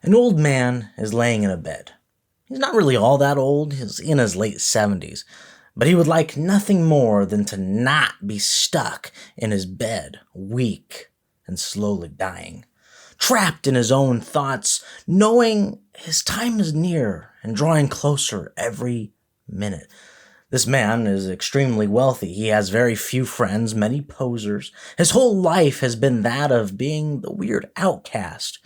An old man is laying in a bed. He's not really all that old, he's in his late 70s, but he would like nothing more than to not be stuck in his bed, weak and slowly dying, trapped in his own thoughts, knowing his time is near and drawing closer every minute. This man is extremely wealthy. He has very few friends, many posers. His whole life has been that of being the weird outcast.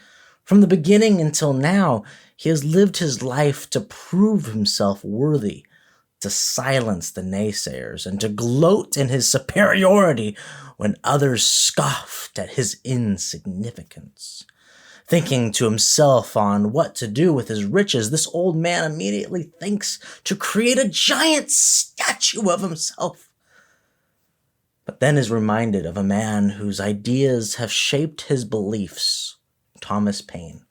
From the beginning until now, he has lived his life to prove himself worthy, to silence the naysayers, and to gloat in his superiority when others scoffed at his insignificance. Thinking to himself on what to do with his riches, this old man immediately thinks to create a giant statue of himself. But then is reminded of a man whose ideas have shaped his beliefs, Thomas Paine.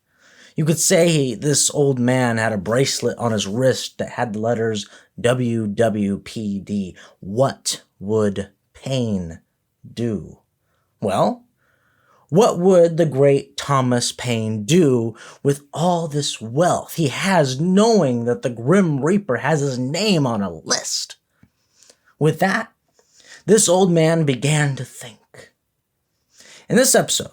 You could say this old man had a bracelet on his wrist that had the letters WWPD. What would Paine do? Well, what would the great Thomas Paine do with all this wealth he has, knowing that the Grim Reaper has his name on a list? With that, this old man began to think. In this episode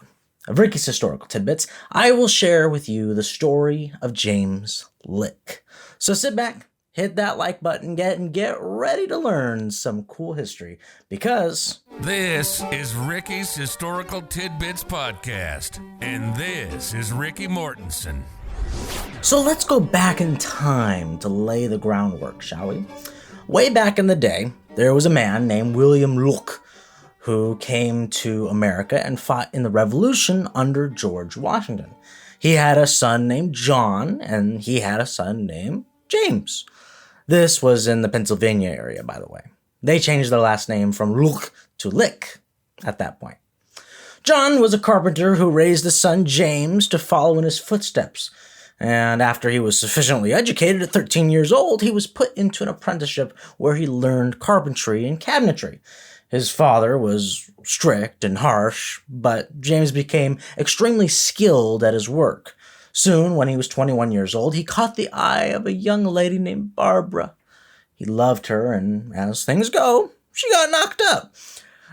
of Ricky's Historical Tidbits, I will share with you the story of James Lick. So sit back, hit that like button, get ready to learn some cool history, because this is Ricky's Historical Tidbits Podcast, and this is Ricky Mortensen. So let's go back in time to lay the groundwork, shall we? Way back in the day, there was a man named William Lick who came to America and fought in the Revolution under George Washington. He had a son named John, and he had a son named James. This was in the Pennsylvania area, by the way. They changed their last name from Lick to Lick at that point. John was a carpenter who raised his son James to follow in his footsteps. And after he was sufficiently educated at 13 years old, he was put into an apprenticeship where he learned carpentry and cabinetry. His father was strict and harsh, but James became extremely skilled at his work. Soon, when he was 21 years old, he caught the eye of a young lady named Barbara. He loved her, and as things go, she got knocked up.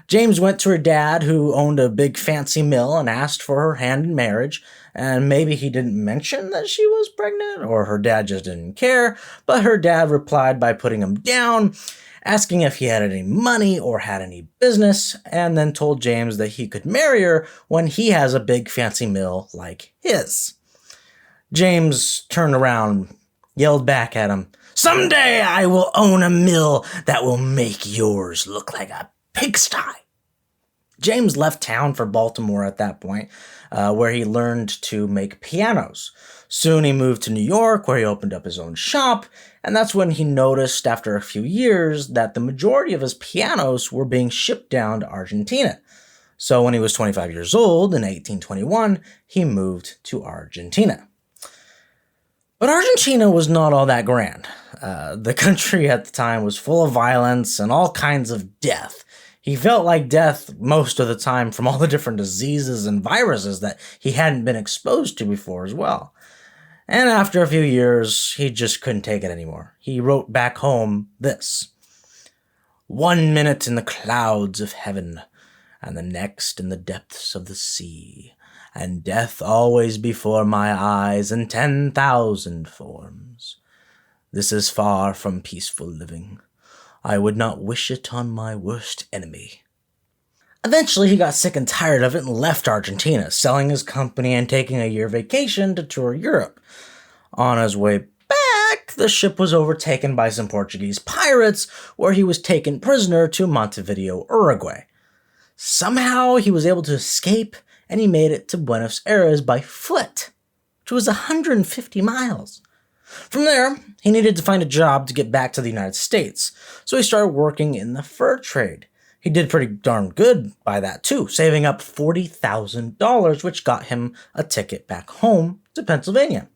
James went to her dad, who owned a big fancy mill, and asked for her hand in marriage. And maybe he didn't mention that she was pregnant, or her dad just didn't care, but her dad replied by putting him down, asking if he had any money or had any business, and then told James that he could marry her when he has a big fancy mill like his. James turned around, yelled back at him, "Someday I will own a mill that will make yours look like a pigsty." James left town for Baltimore at that point, where he learned to make pianos. Soon he moved to New York, where he opened up his own shop, and that's when he noticed, after a few years, that the majority of his pianos were being shipped down to Argentina. So when he was 25 years old, in 1821, he moved to Argentina. But Argentina was not all that grand. The country at the time was full of violence and all kinds of death. He felt like death most of the time from all the different diseases and viruses that he hadn't been exposed to before as well. And after a few years, he just couldn't take it anymore. He wrote back home this: "1 minute in the clouds of heaven, and the next in the depths of the sea, and death always before my eyes in 10,000 forms. This is far from peaceful living. I would not wish it on my worst enemy." Eventually, he got sick and tired of it and left Argentina, selling his company and taking a year vacation to tour Europe. On his way back, the ship was overtaken by some Portuguese pirates, where he was taken prisoner to Montevideo, Uruguay. Somehow, he was able to escape, and he made it to Buenos Aires by foot, which was 150 miles. From there, he needed to find a job to get back to the United States, so he started working in the fur trade. He did pretty darn good by that too, saving up $40,000, which got him a ticket back home to Pennsylvania.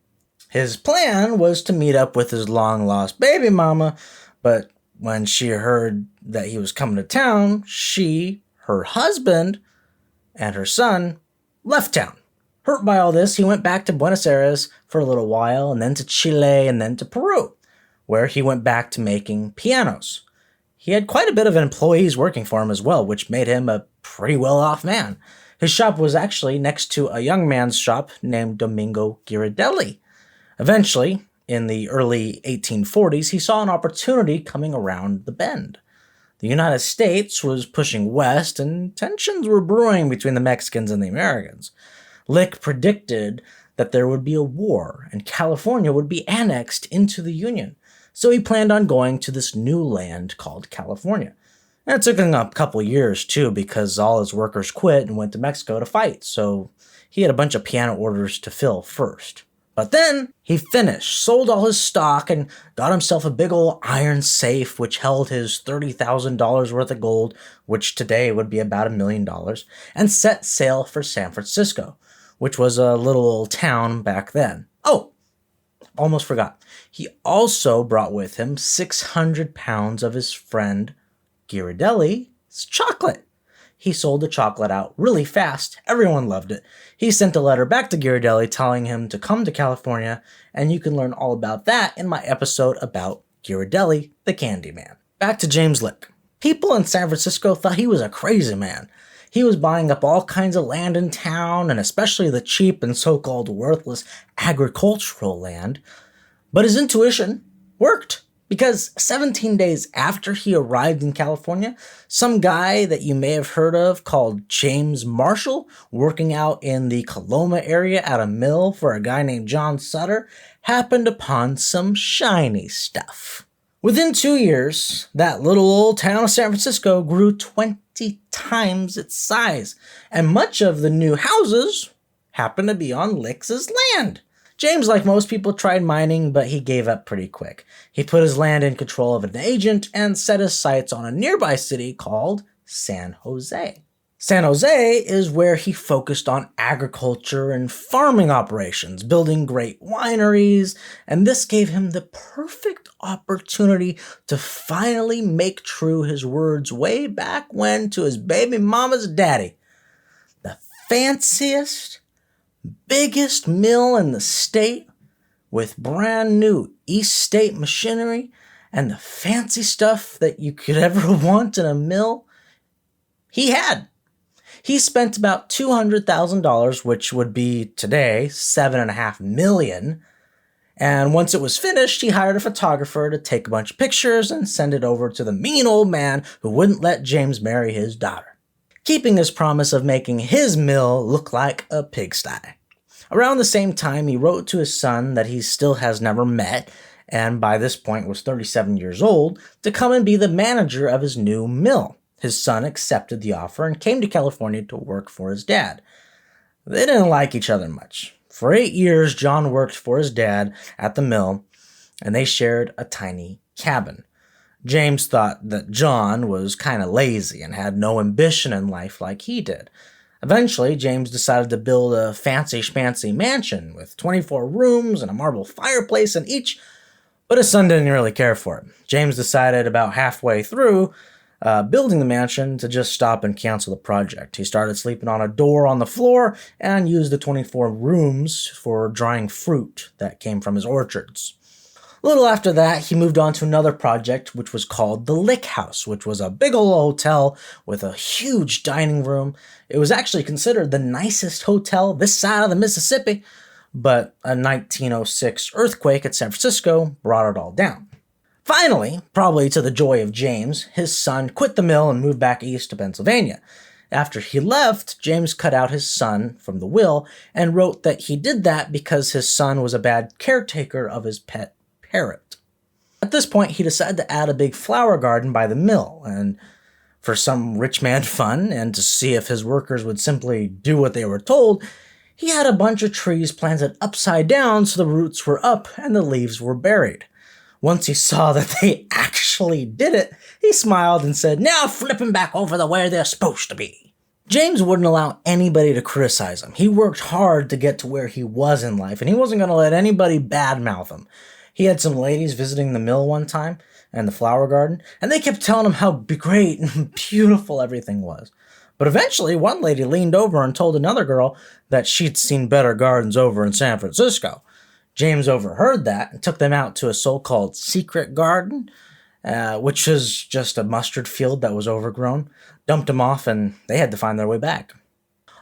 His plan was to meet up with his long-lost baby mama, but when she heard that he was coming to town, she, her husband, and her son left town. Hurt by all this, he went back to Buenos Aires for a little while, and then to Chile, and then to Peru, where he went back to making pianos. He had quite a bit of employees working for him as well, which made him a pretty well-off man. His shop was actually next to a young man's shop named Domingo Ghirardelli. Eventually, in the early 1840s, he saw an opportunity coming around the bend. The United States was pushing west, and tensions were brewing between the Mexicans and the Americans. Lick predicted that there would be a war, and California would be annexed into the Union. So he planned on going to this new land called California. And it took him a couple years, too, because all his workers quit and went to Mexico to fight. So he had a bunch of piano orders to fill first. But then he finished, sold all his stock, and got himself a big old iron safe, which held his $30,000 worth of gold, which today would be about $1 million, and set sail for San Francisco, which was a little old town back then. Oh, almost forgot. He also brought with him 600 pounds of his friend Ghirardelli's chocolate. He sold the chocolate out really fast. Everyone loved it. He sent a letter back to Ghirardelli telling him to come to California, and you can learn all about that in my episode about Ghirardelli, the Candyman. Back to James Lick. People in San Francisco thought he was a crazy man. He was buying up all kinds of land in town, and especially the cheap and so-called worthless agricultural land. But his intuition worked. Because 17 days after he arrived in California, some guy that you may have heard of called James Marshall, working out in the Coloma area at a mill for a guy named John Sutter, happened upon some shiny stuff. Within 2 years, that little old town of San Francisco grew 20 times its size, and much of the new houses happened to be on Lick's land. James, like most people, tried mining, but he gave up pretty quick. He put his land in control of an agent and set his sights on a nearby city called San Jose. San Jose is where he focused on agriculture and farming operations, building great wineries, and this gave him the perfect opportunity to finally make true his words way back when to his baby mama's daddy. The fanciest, biggest mill in the state, with brand new East State machinery and the fancy stuff that you could ever want in a mill, he had. He spent about $200,000, which would be today $7.5 million. And once it was finished, he hired a photographer to take a bunch of pictures and send it over to the mean old man who wouldn't let James marry his daughter, keeping his promise of making his mill look like a pigsty. Around the same time, he wrote to his son that he still has never met, and by this point was 37 years old, to come and be the manager of his new mill. His son accepted the offer and came to California to work for his dad. They didn't like each other much. For 8 years, John worked for his dad at the mill, and they shared a tiny cabin. James thought that John was kind of lazy and had no ambition in life like he did. Eventually, James decided to build a fancy schmancy mansion with 24 rooms and a marble fireplace in each, but his son didn't really care for it. James decided about halfway through building the mansion to just stop and cancel the project. He started sleeping on a door on the floor and used the 24 rooms for drying fruit that came from his orchards. A little after that, he moved on to another project, which was called the Lick House, which was a big old hotel with a huge dining room. It was actually considered the nicest hotel this side of the Mississippi, but a 1906 earthquake at San Francisco brought it all down. Finally, probably to the joy of James, his son quit the mill and moved back east to Pennsylvania. After he left, James cut out his son from the will and wrote that he did that because his son was a bad caretaker of his pet Parrot. At this point, he decided to add a big flower garden by the mill, and for some rich man fun, and to see if his workers would simply do what they were told, he had a bunch of trees planted upside down so the roots were up and the leaves were buried. Once he saw that they actually did it, he smiled and said, "Now flip 'em back over to where they're supposed to be." James wouldn't allow anybody to criticize him. He worked hard to get to where he was in life, and he wasn't going to let anybody badmouth him. He had some ladies visiting the mill one time and the flower garden, and they kept telling him how great and beautiful everything was. But eventually, one lady leaned over and told another girl that she'd seen better gardens over in San Francisco. James overheard that and took them out to a so-called secret garden, which was just a mustard field that was overgrown, dumped them off, and they had to find their way back.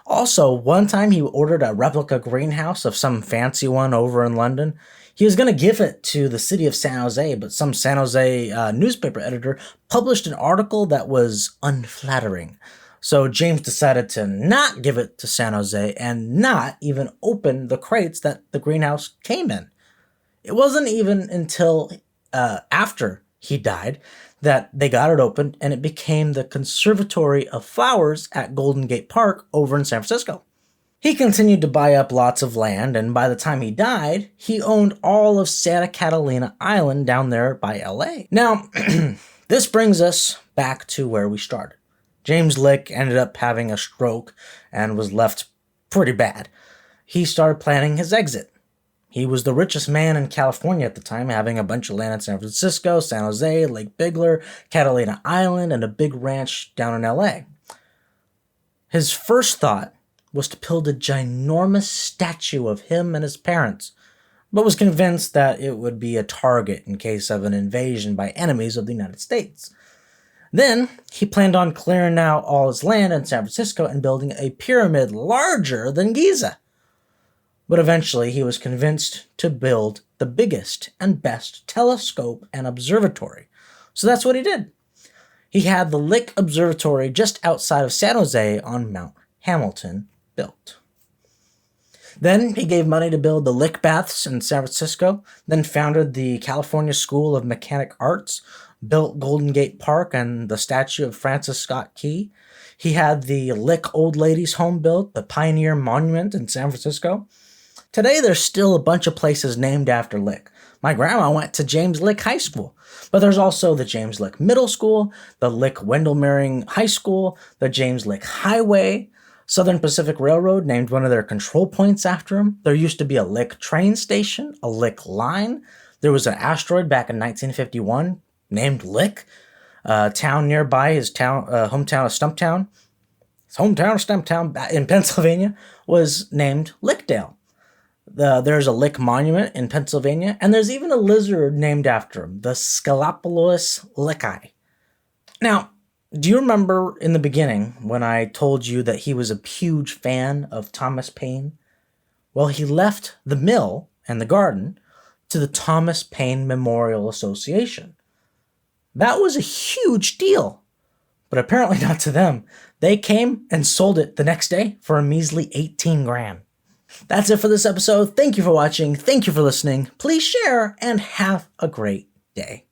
Also, one time he ordered a replica greenhouse of some fancy one over in London. He was going to give it to the city of San Jose, but some San Jose newspaper editor published an article that was unflattering. So James decided to not give it to San Jose and not even open the crates that the greenhouse came in. It wasn't even until after he died that they got it opened, and it became the Conservatory of Flowers at Golden Gate Park over in San Francisco. He continued to buy up lots of land, and by the time he died, he owned all of Santa Catalina Island down there by LA. Now, this brings us back to where we started. James Lick ended up having a stroke and was left pretty bad. He started planning his exit. He was the richest man in California at the time, having a bunch of land in San Francisco, San Jose, Lake Bigler, Catalina Island, and a big ranch down in LA. His first thought was to build a ginormous statue of him and his parents, but was convinced that it would be a target in case of an invasion by enemies of the United States. Then, he planned on clearing out all his land in San Francisco and building a pyramid larger than Giza. But eventually, he was convinced to build the biggest and best telescope and observatory. So that's what he did. He had the Lick Observatory just outside of San Jose on Mount Hamilton built. Then he gave money to build the Lick Baths in San Francisco, then founded the California School of Mechanic Arts, built Golden Gate Park and the statue of Francis Scott Key. He had the Lick Old Ladies Home built, the Pioneer Monument in San Francisco. Today, there's still a bunch of places named after Lick. My grandma went to James Lick High School, but there's also the James Lick Middle School, the Lick Wendell Merring High School, the James Lick Highway. Southern Pacific Railroad named one of their control points after him. There used to be a Lick train station, a Lick line. There was an asteroid back in 1951 named Lick. A town nearby, his hometown of Stumptown. His hometown of Stumptown in Pennsylvania was named Lickdale. There's a Lick monument in Pennsylvania, and there's even a lizard named after him, the Scalopolus licki. Now, do you remember in the beginning when I told you that he was a huge fan of Thomas Paine? Well, he left the mill and the garden to the Thomas Paine Memorial Association. That was a huge deal, but apparently not to them. They came and sold it the next day for a measly 18 grand. That's it for this episode. Thank you for watching. Thank you for listening. Please share and have a great day.